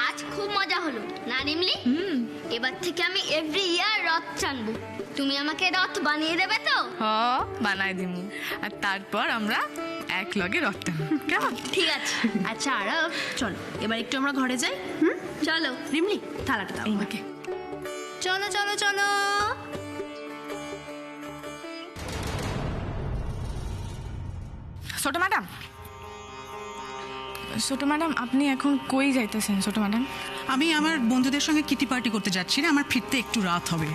আজ খুব মজা হলো না রিমলি? এবার থেকে আমি এভরি ইয়ার রথ টানবো। তুমি আমাকে রথ বানিয়ে দেবে তো? বানাই দিমু, আর তারপর আমরা এক লগে রথ টানবো, কেমন? ঠিক আছে। আচ্ছা আরব, চলো এবার একটু আমরা ঘরে যাই। চলো। রিমলি, থালাটা দাও আমাকে। চলো চলো চলো। ছোট ম্যাডাম, ছোট ম্যাডাম, আপনি এখন কই যাইতেছেন ছোট ম্যাডাম? আমি আমার বন্ধুদের সঙ্গে কিটি পার্টি করতে যাচ্ছি রে, আমার ফিরতে একটু রাত হবে।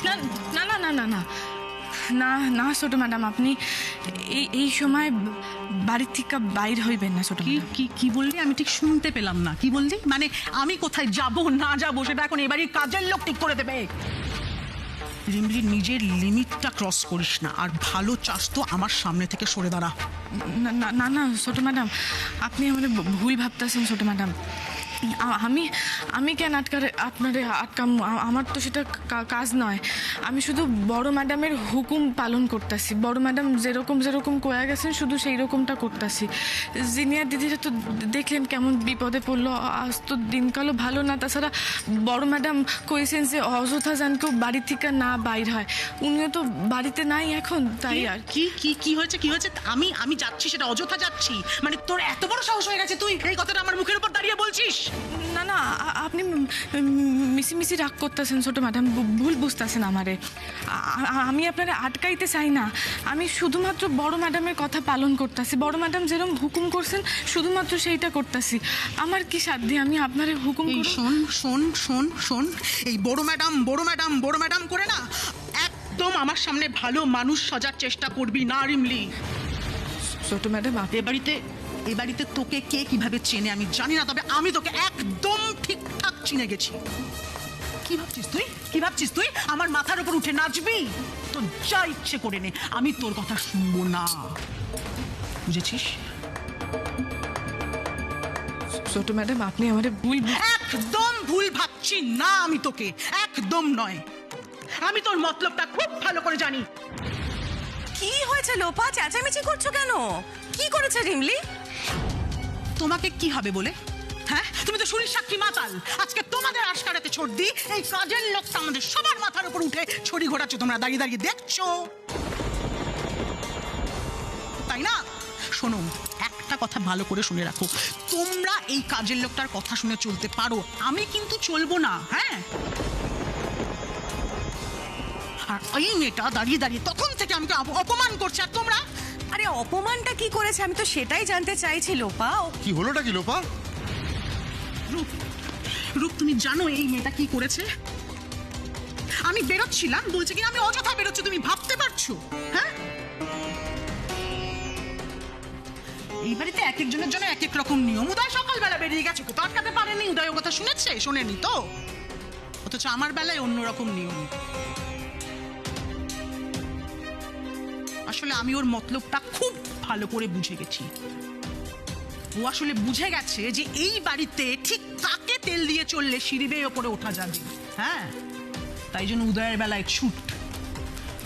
না না না না না না না না ছোট ম্যাডাম, আপনি এই সময় বাড়ির থেকে বাইর হইবেন না ছোট কি ম্যাডাম। কি কি বললি? আমি ঠিক শুনতে পেলাম না। কি বললি? মানে আমি কোথায় যাব না যাব সেটা এখন এবারই কাজের লোক ঠিক করে দেবে। রিমলি, নিজের লিমিটটা ক্রস করিস না, আর ভালো চাস তো আমার সামনে থেকে সরে দাঁড়া। না না না না ছোট ম্যাডাম, আপনি আমাদের ভুল ভাবতেছেন ছোট ম্যাডাম। আমি কেন আপনারে আটকাম? আমার তো সেটা কাজ নয়। আমি শুধু বড় ম্যাডামের হুকুম পালন করতেছি। বড় ম্যাডাম যেরকম কয়া গেছেন শুধু সেই রকমটা করতেছি। জিনিয়ার দিদিরা তো দেখলেন কেমন বিপদে পড়লো। আজ তো দিনকালও ভালো না। তাছাড়া বড় ম্যাডাম কইছেন যে অযথা যেন কেউ বাড়ি থেকে না বাইর হয়। উনিও তো বাড়িতে নাই এখন, তাই আর কি কি কি হয়েছে? কি হয়েছে? আমি যাচ্ছি, সেটা অযথা যাচ্ছি? মানে তোর এত বড় সাহস হয়ে গেছে, তুই এই কথাটা আমার মুখের উপর দাঁড়িয়ে বলছিস? না না, আপনি মিশি রাগ করতেছেন ছোট ম্যাডাম, ভুল বুঝতেছেন আমারে। আমি আপনারা আটকাইতে চাই না। আমি শুধুমাত্র বড় ম্যাডামের কথা পালন করতেছি। বড় ম্যাডাম যেরকম হুকুম করছেন শুধুমাত্র সেইটা করতেছি। আমার কি সাধ্যে আমি আপনার হুকুম? শোন শোন শোন শোন, এই বড় ম্যাডাম করে না একদম আমার সামনে ভালো মানুষ সাজার চেষ্টা করবি না রিমলি। ছোট ম্যাডাম, এ বাড়িতে তোকে কে কিভাবে চেনে আমি জানি না, তবে আমি তোকে একদম ঠিকঠাক চিনে গেছি। কি ভাবছিস তুই আমার মাথার উপর উঠে নাচবি? তোর যা ইচ্ছে করে নে, আমি তোর কথা শুনবো না, বুঝেছিস? ছোট ম্যাডাম, আপনি আমাদের একদম ভুল ভাবছি না আমি তোকে, একদম নয়। আমি তোর মতলবটা খুব ভালো করে জানি। কি হয়েছে লোপা? চেঁচামেচি করছো কেন? কি করেছে রিমলি? তোমাকে কি হবে বলে? হ্যাঁ, তুমি তো শুনি সাক্ষী মাতাল। আজকে তোমাদের আশকারাতে ছোট দি, এই কাজের লোকটা আমাদের সবার মাথার উপর উঠে ছড়ি ঘোরাচ্ছ, তোমরা দাঁড়িয়ে দাঁড়িয়ে দেখছো, তাই না? শোনো, একটা কথা ভালো করে শুনে রাখো, তোমরা এই কাজের লোকটার কথা শুনে চলতে পারো, আমি কিন্তু চলবো না। হ্যাঁ, আর এই মেয়েটা দাঁড়িয়ে দাঁড়িয়ে তখন থেকে আমাকে অপমান করছে, আর তোমরা? আরে অপমানটা কি করেছে আমি তো সেটাই জানতে চাইছি লোপা। কি হলোটা কি লোপা? রূপ, তুমি জানো এই মেয়েটা কি করেছে? আমি বেরোচ্ছিলাম, বলছে কি আমি অযথা বেরোচ্ছি, তুমি ভাবতে পারছো? হ্যাঁ, এই বাড়িতে এক একজনের জন্য এক এক রকম নিয়ম। উদয় সকালবেলা বেরিয়ে গেছে, কোথাও আটকাতে পারেনি। উদয় কথা শুনেছে? শোনেনি তো। অথচ আমার বেলায় অন্যরকম নিয়ম। আসলে আমি ওর মতলবটা খুব ভালো করে বুঝে গেছি। ও আসলে বুঝে গেছে যে এই বাড়িতে ঠিক কাকে তেল দিয়ে চললে সিঁড়ি বেয়ে ওপরে ওঠা যাবে। হ্যাঁ, তাই জন্য উদয়ের বেলায় ছুট,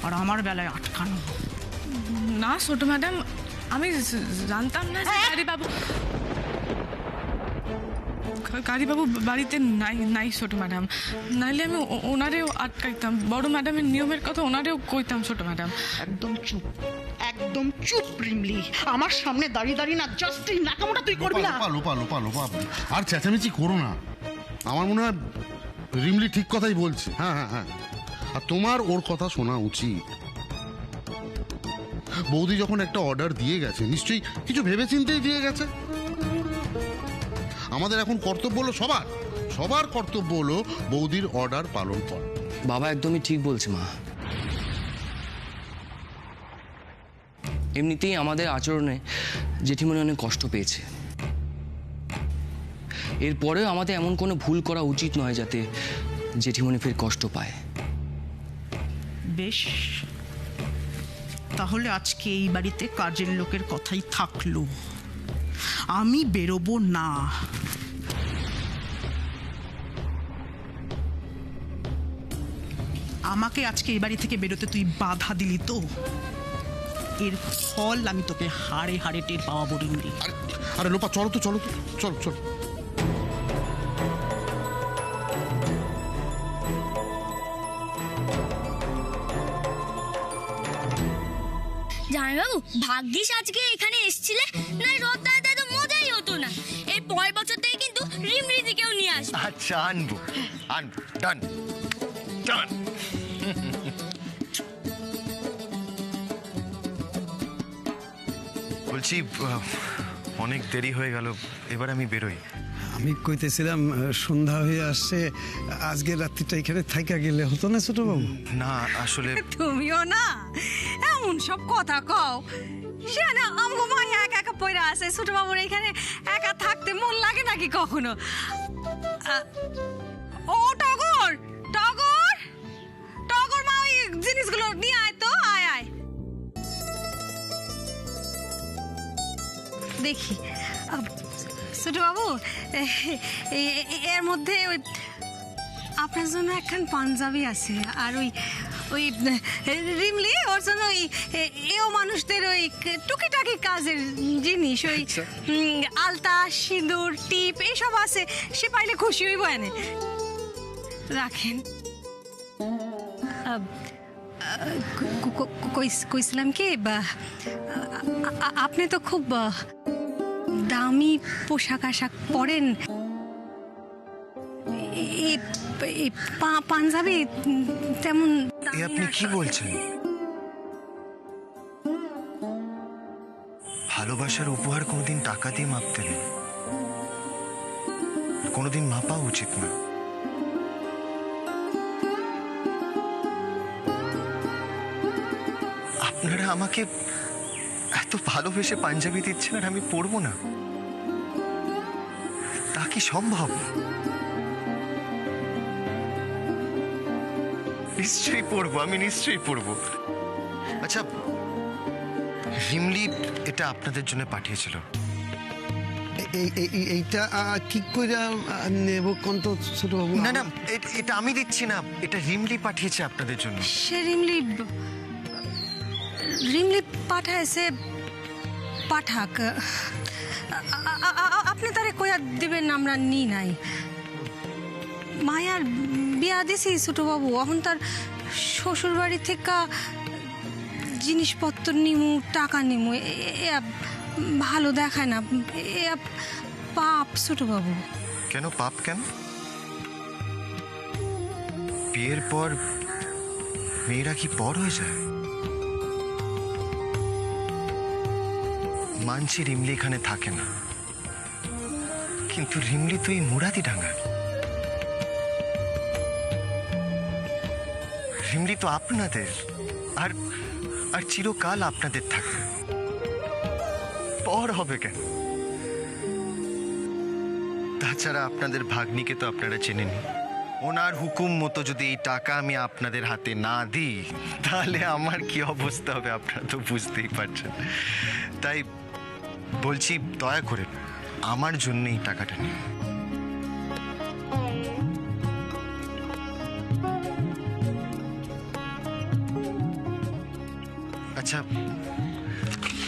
আর আমার বেলায় আটকানো। না ছোট ম্যাডাম, আমি জানতাম না যে কারিবাবু বাড়িতে নাই ছোট ম্যাডাম। নাইলে আমি ওনারেও আটকাইতাম। বড় ম্যাডামের নিয়মের কথা ওনারেও কইতাম ছোট ম্যাডাম। একদম চুপ রিমলি, আমার সামনে দাঁড়িয়ে দাঁড়িয়ে না জাস্ট এই নাকামোটা তুই করবি না। লোপা আর চেঁচামেচি করো না। আমার মনে হয় রিমলি ঠিক কথাই বলছে। হ্যাঁ, আর তোমার ওর কথা শোনা উচিত। বৌদি যখন একটা অর্ডার দিয়ে গেছে, নিশ্চয়ই কিছু ভেবেচিন্তেই দিয়ে গেছে। আমাদের এখন কর্তব্য হলো, সবার কর্তব্য হলো বৌদির অর্ডার পালন করা। বাবা একদমই ঠিক বলছে মা। এমনিতেই আমাদের আচরণে জেঠিমণি অনেক কষ্ট পেয়েছে। এরপরেও আমাদের এমন কোনো ভুল করা উচিত নয় যাতে জেঠিমণি ফের কষ্ট পায়। বেশ, তাহলে আজকে এই বাড়িতে কাজের লোকের কথাই থাকলো, আমি বেরোবো না। আমাকে আজকে এই বাড়ি থেকে বেরোতে তুই বাধা দিলি তো, এর ফল আমি তোকে হাড়ে হাড়ে টের পাওয়াবো রিমলি। আরে লোপা চলো তো, চলো তো, চলো চলো। জামাইবাবু, ভাগ্যিস আজকে এখানে এসেছিলে, না রথ দাঁড়াতে তো মজাই হতো না। এই পরের বছর থেকে কিন্তু রিমরি দিকেও নিয়ে আসবো। আচ্ছা, আনবো আনবো, ডান ডান। বলছি অনেক দেরি হয়ে গেল, এবার আমি বেরোই। আমি কইতেছিলাম সন্ধ্যা হয়ে আসছে, আজকের রাত্রিটা এখানে থাইকা গেলে হতো না ছোট বাবু? না আসলে তুমিও না এমন সব কথা কও। সে না আমগো মা একা একা পয়রা আছে, ছোট বাবুর এখানে একা থাকতে মন লাগে নাকি কখনো? ও টগর, টগর, টগর মা ওই জিনিসগুলো নিয়ে আয় তো, আয় আয়। দেখি ছোট বাবু, এর মধ্যে ওই আপনার জন্য একখান পাঞ্জাবি আছে, আর ওই ওই রিমলি ওর জন্য ওই এও মানুষদের ওই টুকিটাকি কাজের জিনিস, ওই আলতা, সিঁদুর, টিপ এসব আছে, সে পাইলে খুশি হইব। এনে রাখেন। কইছিলাম কি, আপনি তো খুব দামি পোশাক আশাক পরেন, পাঞ্জাবি তেমন আপনি কি বলছেন? ভালোবাসার উপহার কোনোদিন টাকা দিয়ে মাপতে নেই, কোনোদিন মাপা উচিত না। আপনারা আমাকে এত ভালোবেসে পাঞ্জাবি দিচ্ছেন আর আমি পরবো না, তা কি সম্ভব? নিশ্চয়ই পরবো, আমি নিশ্চয়ই পরবো। আচ্ছা, রিমলি এটা আপনাদের জন্য পাঠিয়েছিল। এইটা কি করে নেব কোন তো ছোট বাবু? না না, এটা আমি দিচ্ছি না, এটা রিমলি পাঠিয়েছে আপনাদের জন্য। সে রিমলি রিমলি পাঠাইছে, পাঠাক। আপনি তারে কইয়া দিবেন আমরা নি নাই। মায়ার বিয়া দিছি ছোট বাবু, এখন তার শ্বশুর বাড়ি থেকে জিনিসপত্র নিমু, টাকা নিমু, ভালো দেখায় না, পাপ ছোট বাবু। কেন পাপ? কেন? বিয়ের পর মেয়েরা কি পর হয়ে যায়? মানছি রিমলি এখানে থাকে না, কিন্তু রিমলি তো এই মুরাদি ডাঙ্গার। রিমলি তো আপনাদের, আর আর চিরকাল আপনাদের থাকবে, পর হবে কেন? তাছাড়া আপনাদের ভাগ্নিকে তো আপনারা চেনেনি। ওনার হুকুম মতো যদি এই টাকা আমি আপনাদের হাতে না দিই, তাহলে আমার কি অবস্থা হবে আপনারা তো বুঝতেই পারছেন। তাই বলছি, দয়া করে আমার জন্য এই টাকাটা নিন। আচ্ছা,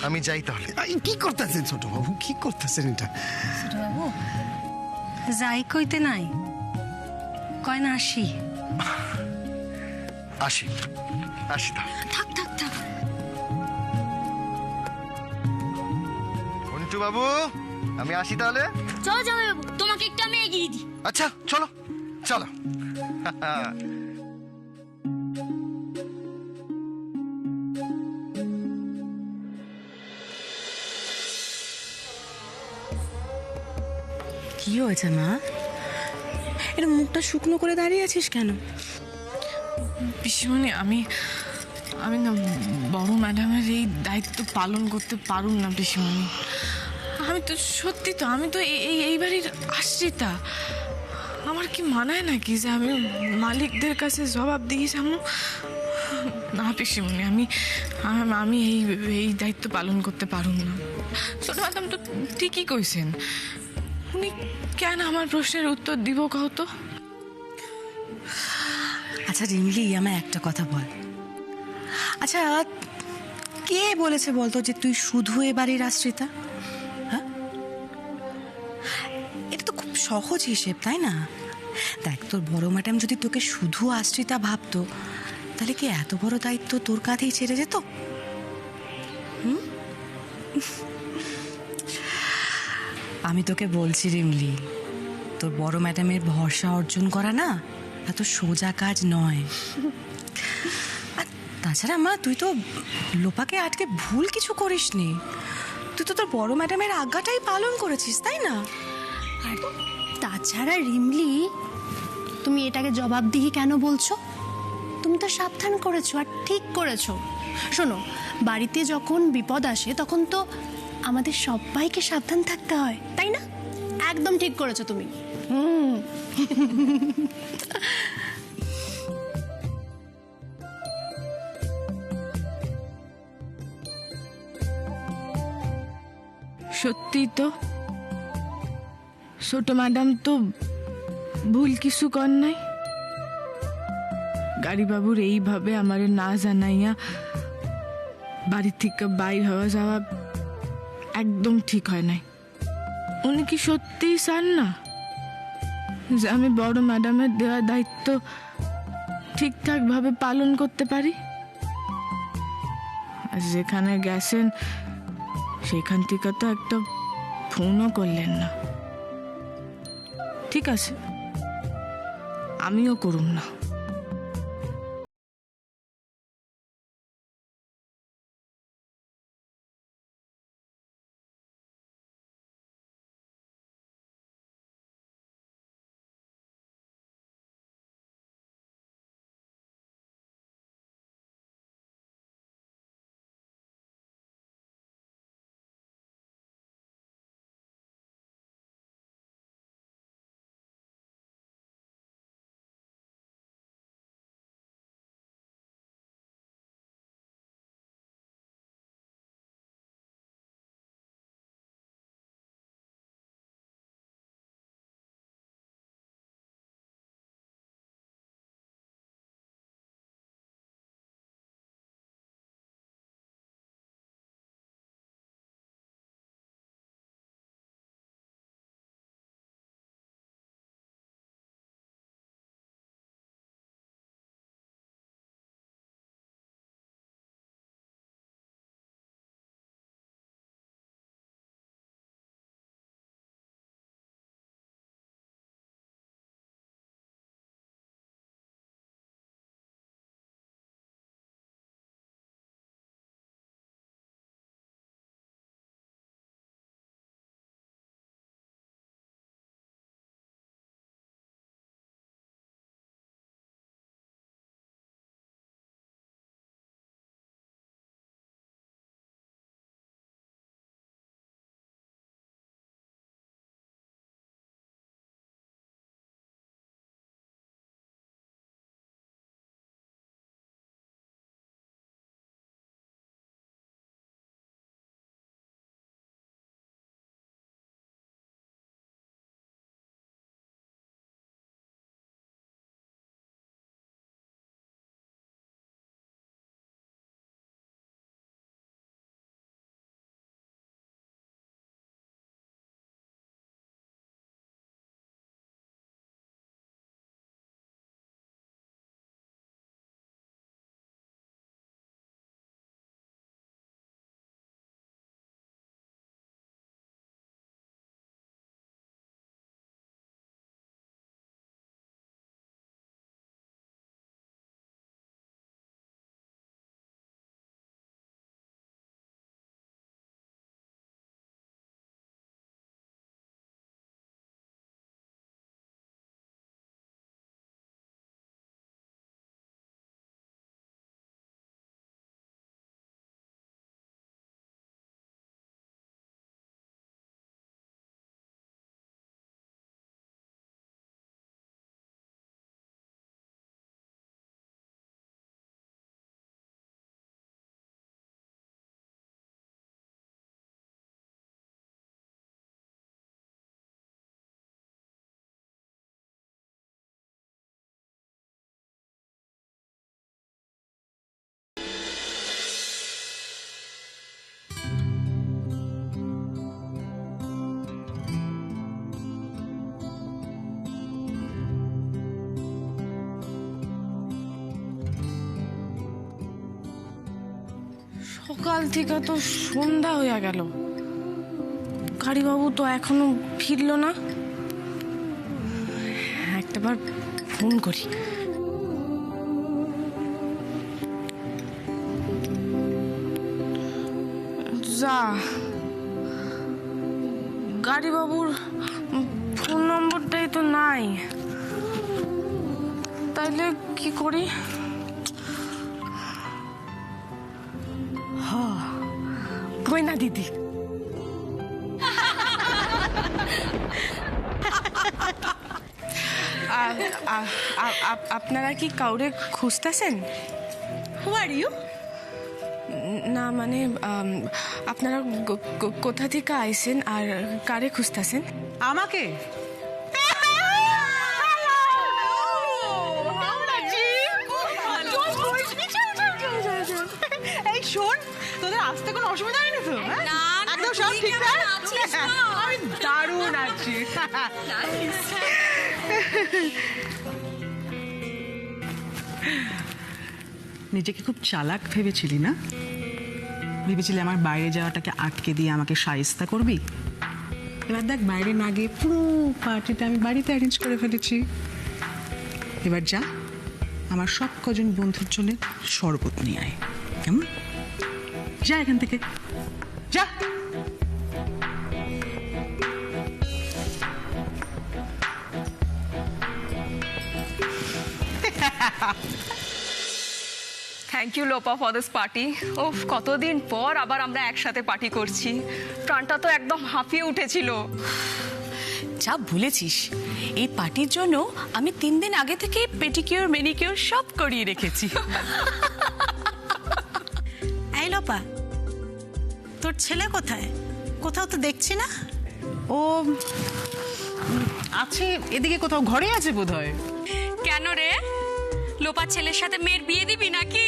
আমি যাই তাহলে। কি করতেছেন ছোট বাবু, কি করতেছেন এটা? ছোট বাবু যাই কইতে নাই, কয় না আসি। আসি আসি তাহলে। থাক থাক থাক। মন্টু বাবু, আমি আসি তাহলে। চলো জামাইবাবু, তোমাকে একটু আমি এগিয়ে দিই। আচ্ছা চলো চলো। কি হয়েছে মা? এটা মুখটা শুকনো করে দাঁড়িয়ে আছিস কেন? পিসিমণি, আমি না বড় ম্যাডামের এই দায়িত্ব পালন করতে পারুম না পিসিমণি। আমি তো সত্যি তো, আমি তো এই বাড়ির আশ্রিতা। আমার কি মানায় নাকি যে আমি মালিকদের কাছে জবাব দিয়ে যাবো? না পিসিমণি, আমি এই দায়িত্ব পালন করতে পারুম না। ছোট ম্যাডাম তো ঠিকই কইছেন, উনি কেন আমার প্রশ্নের উত্তর দিব কও তো? আচ্ছা রিমলি, আমায় একটা কথা বল। আচ্ছা, কে বলেছে বলতো যে তুই শুধু এ বাড়ির আশ্রিতা? হ্যাঁ, এটা তো খুব সহজ হিসেব, তাই না? দেখ, তোর বড় ম্যাডাম যদি তোকে শুধু আশ্রিতা ভাবতো, তাহলে কি এত বড় দায়িত্ব তোর কাঁধেই ছেড়ে যেত? আমি তোকে বলছি রিমলি, তোর বড় ম্যাডামের ভরসা অর্জন করা না এত সোজা কাজ নয়। আর তাছাড়া মা, তুই তো লোপাকে আটকে ভুল কিছু করিসনি। তুই তো তোর বড় ম্যাডামের আজ্ঞাটাই পালন করেছিস, তাই না? আর তাছাড়া রিমলি, তুমি এটাকে জবাবদিহি কেন বলছো? তুমি তো সাবধান করেছো আর ঠিক করেছো। শোনো, বাড়িতে যখন বিপদ আসে তখন তো আমাদের সবাইকে সাবধান থাকতে হয়, তাই না? একদম ঠিক করেছো তুমি। সত্যি তো ছোট ম্যাডাম তো ভুল কিছু কর নাই। গাড়িবাবুর এইভাবে আমারে না জানাইয়া বাড়ি থেকে বাইর হওয়া যাওয়া একদম ঠিক হয় নাই। উনি কি সত্যিই চান না যে আমি বড় ম্যাডামের দেওয়া দায়িত্ব ঠিকঠাক ভাবে পালন করতে পারি? আর যেখানে গেছেন সেখান থেকে তো একটা ফোনও করলেন না। ঠিক আছে, আমিও করুম না। সকাল থেকে তো সন্ধ্যা হইয়া গেল, কালীবাবু তো এখনো ফিরলো না। একটাবার ফোন করি। যা, গাড়িবাবুর ফোন নম্বরটাই তো নাই, তাইলে কি করি? কই না দিদি, আপনারা কি কাউরে খুঁজতেছেন? হু আর ইউ? না মানে আপনারা কোথা থেকে আইছেন আর কারে খুঁজতেছেন? আমাকে? এই শোন, তোদের আসতে কোনো অসুবিধা হয়নি তো? একদম সব ঠিকঠাক? আমি দারুণ আছি। নিজেকে খুব চালাক ভেবেছিলি না? ভেবেছিলি আমার বাইরে যাওয়াটাকে আটকে দিয়ে আমাকে শায়েস্তা করবি? এবার দেখ, বাইরে না গিয়ে পুরো পার্টিটা আমি বাড়িতে অ্যারেঞ্জ করে ফেলেছি। এবার যা, আমার সব কজন বন্ধুর জন্য শরবত নিয়ে আয়, কেমন? যা এখান থেকে, যা। Thank you Lopa for this party. ওফ, কতদিন পর আবার আমরা একসাথে পার্টি করছি। প্রাণটা তো একদম হাঁপিয়ে উঠেছিল। যা বলেছিস, এই পার্টির জন্য আমি 3 দিন আগে থেকে পেটিকিউর মেনিকিউর সব করিয়ে রেখেছি। এই লোপা, তোর ছেলে কোথায়? কোথাও তো দেখছি না। ও আছে এদিকে কোথাও, ঘরে আছে বোধহয়। কেন রে, লোপা ছেলের সাথে মেয়ের বিয়ে দিবি নাকি?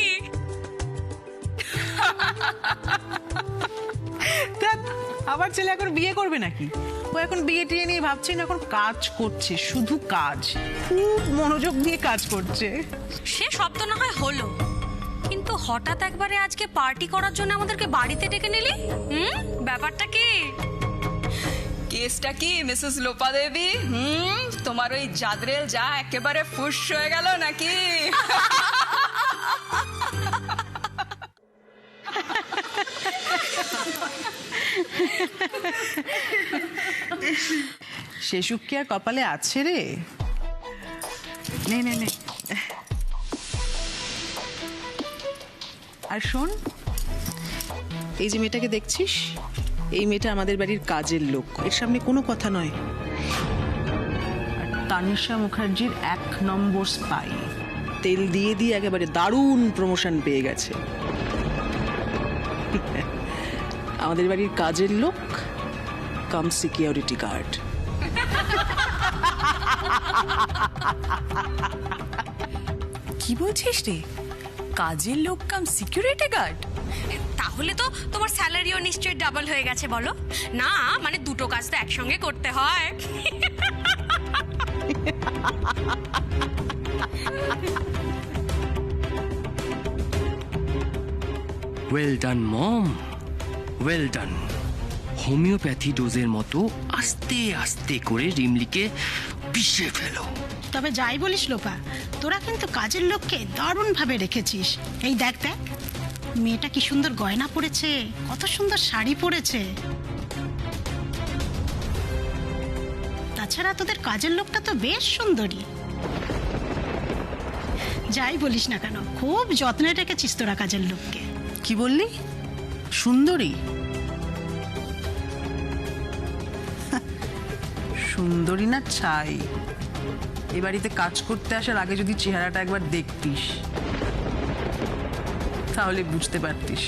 আবার ছেলে এখন বিয়ে করবে নাকি? ও এখন বিয়ে টিয়ে নিয়ে ভাবছি না, এখন কাজ করছে, শুধু কাজ, খুব মনোযোগ দিয়ে কাজ করছে। সে সব তো না হয় হলো, কিন্তু হঠাৎ একবারে আজকে পার্টি করার জন্য আমাদেরকে বাড়িতে ডেকে নিলি, ব্যাপারটা কি? কেসটা কি মিসেস লোপা দেবী? তোমার ওই জাদরেল যা একেবারে ফুস হয়ে গেল নাকি? সে সুখ কি আর কপালে আছে রে? নে নে নে। আর শোন, এই যে মেয়েটাকে দেখছিস, এই মেয়েটা আমাদের বাড়ির কাজের লোক, এর সামনে কোনো কথা নয়। আর তানিশা মুখার্জির 1 নম্বর স্পাই, তেল দিয়ে দিয়ে একেবারে দারুণ প্রমোশন পেয়ে গেছে। আমাদের বাড়ির কাজের লোক কাম সিকিউরিটি গার্ড। কি বলছিস রে, কাজের লোক কাম সিকিউরিটি গার্ড? তাহলে তো তোমার স্যালারিও নিশ্চয়ই ডাবল হয়ে গেছে। বলো না, মানে দুটো কাজ তো একসঙ্গে করতে হয়। ওয়েল ডান মম, ওয়েল ডান। হোমিওপ্যাথি ডোজের মতো আস্তে আস্তে করে রিমলিকে পিষে ফেলো। তবে যাই বলিস লোপা, তোরা কিন্তু কাজের লোককে দারুণ ভাবে রেখেছিস। এই দেখ দেখ, মেয়েটা কি সুন্দর গয়না পরেছে, কত সুন্দর শাড়ি পরেছে। তাছাড়া তোদের কাজের লোকটা তো বেশ সুন্দরী। যাই বলিস না কেন, খুব যত্নে রেখেছিস তোরা কাজের লোককে। কি বললি? সুন্দরী? সুন্দরী না ছাই। এ বাড়িতে কাজ করতে আসার আগে যদি চেহারাটা একবার দেখতিস, তাহলে বুঝতে পারতিস।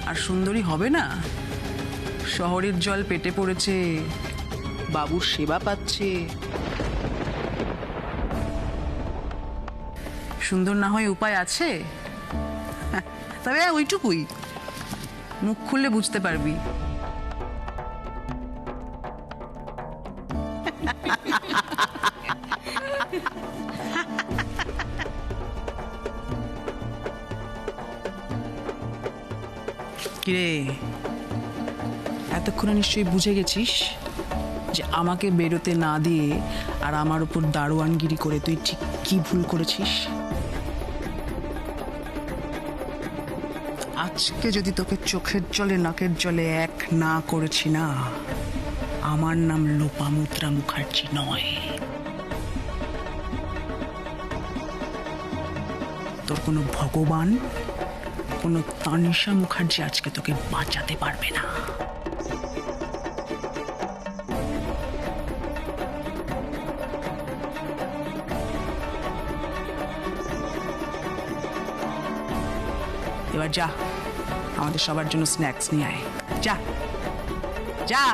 আর সুন্দরী হবে না? শহরের জল পেটে পড়েছে, বাবুর সেবা পাচ্ছে। সুন্দর না হয় উপায় আছে? তবে ওইটুকুই, মুখ খুললে বুঝতে পারবি। কিরে, এতক্ষণে নিশ্চয়ই বুঝে গেছিস যে আমাকে বেরোতে না দিয়ে আর আমার উপর দারোয়ানগিরি করে তুই ঠিক কি ভুল করেছিস। আজকে যদি তোকে চোখের জলে নাকের জলে এক না করেছি না, আমার নাম লোপামুদ্রা মুখার্জি নয়। তোর কোনো ভগবান, কোনো তানিশা মুখার্জি আজকে তোকে বাঁচাতে পারবে না। এবার যা, আমাদের সবার জন্য স্ন্যাক্স নিয়ে আয়। যা যা।